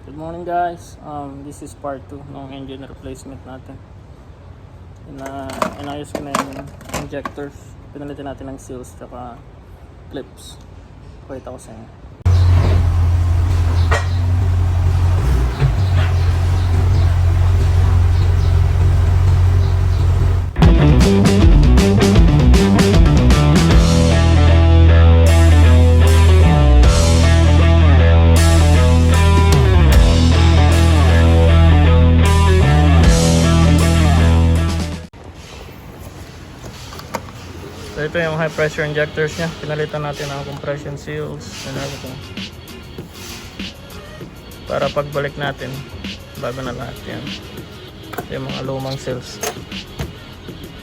Good morning guys. This is part 2 ng engine replacement natin. Inayos ko na yung injectors. Pinalitan natin ng seals tsaka clips. Pakita ko sa inyo. So ito yung high pressure injectors nya. Pinalitan natin ang compression seals para pagbalik natin bago na lahat yan. Ito yung mga lumang seals.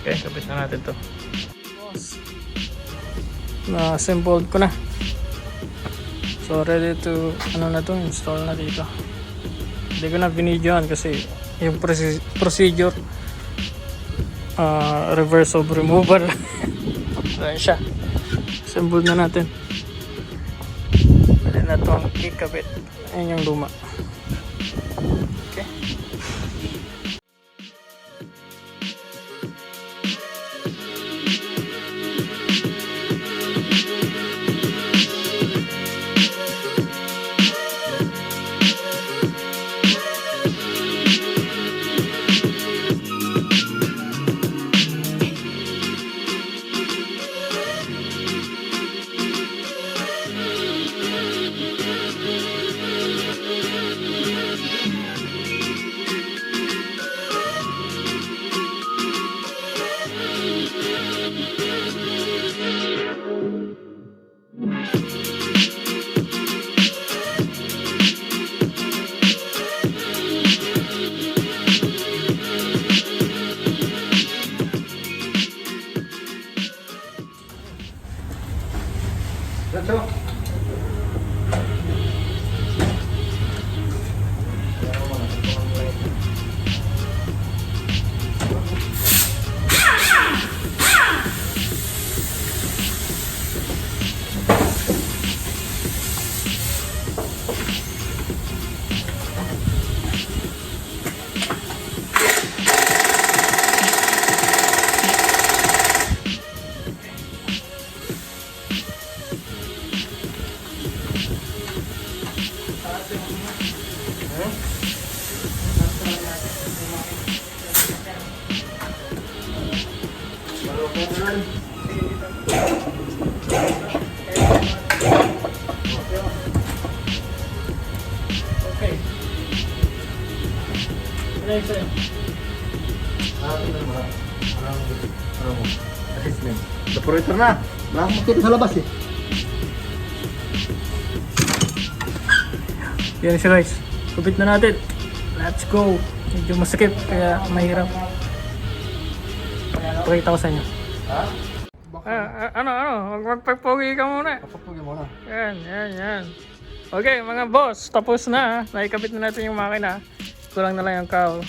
Okay, kapit na natin to. Na-assembled ko na. So ready to install na dito. Hindi ko na binidyoan kasi yung procedure reverse of removal. Ayan siya. Assemble na natin. Pwede na itong ikabit. Ayan yung luma. Okay. Let's go. Okay. Next time. Operator na. Wala akong makita sa labas eh. Yan siya guys. Kupit na natin. Let's go. Medyo masakit kaya mahirap. Pakita ko sa inyo. Ano? Magpagpogi ka muna. Papapugin mo na. Yan. Okay mga boss, tapos na. Naikabit na natin yung makina. Kulang na lang yung cowl.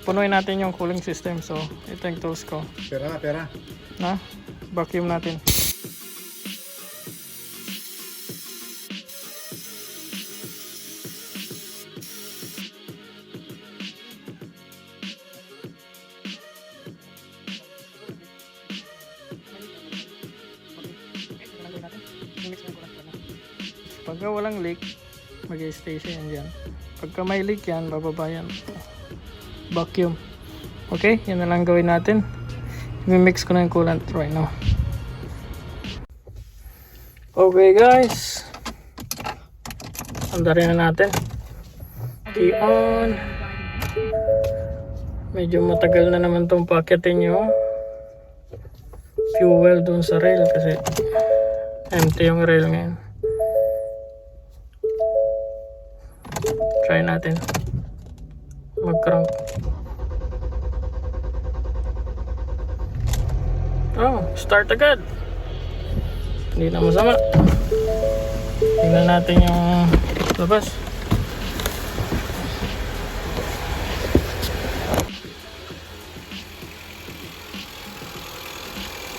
Punuin natin yung cooling system. So ito yung tools ko. Pera. Na? Vacuum natin. Pagka walang leak, mag-stay siya yan dyan. Pagka may leak yan, bababa yan. Vacuum. Okay, yan na lang gawin natin. I-mix ko na yung coolant right now. Okay guys. Andarin na natin. Key on. Medyo matagal na naman itong packetin yung fuel dun sa rail kasi empty yung rail ngayon. Try natin mag-crank. Oh, start agad. Hindi na masama. Tingnan natin yung labas.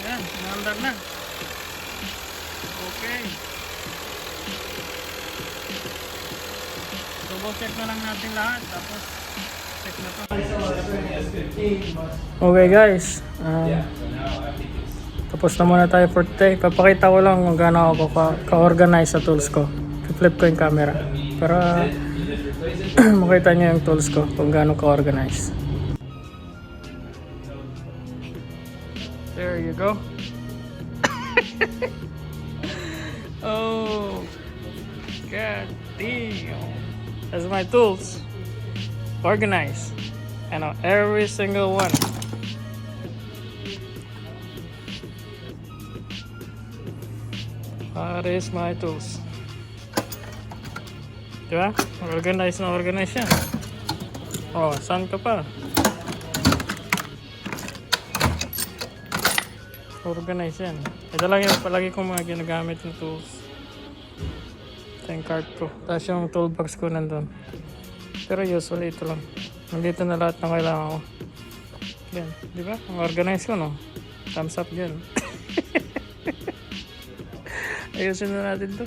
Yan, naandar na. Okay. double check na lang natin lahat. Tapos, check na to. Okay guys. Tapos na muna tayo for today. Papakita ko lang kung gaano ako ka-organize sa tools ko. Flip ko yung camera para makita nyo yung tools ko kung gaano ka-organize. There you go. Oh, god damn. That's my tools. Organized. I know every single one. That is my tools. Diba? Organize na organize yan. Oh, saan ka pa? Organize yan. Ito lang yung palagi kong mga ginagamit ng tools. Ito yung cart ko. Tapos yung toolbox ko nandun. Pero usually ito lang. Nandito na lahat ng kailangan ko. Yan. Diba? Ang organize ko, no? Thumbs up dyan. Ayusin na natin to.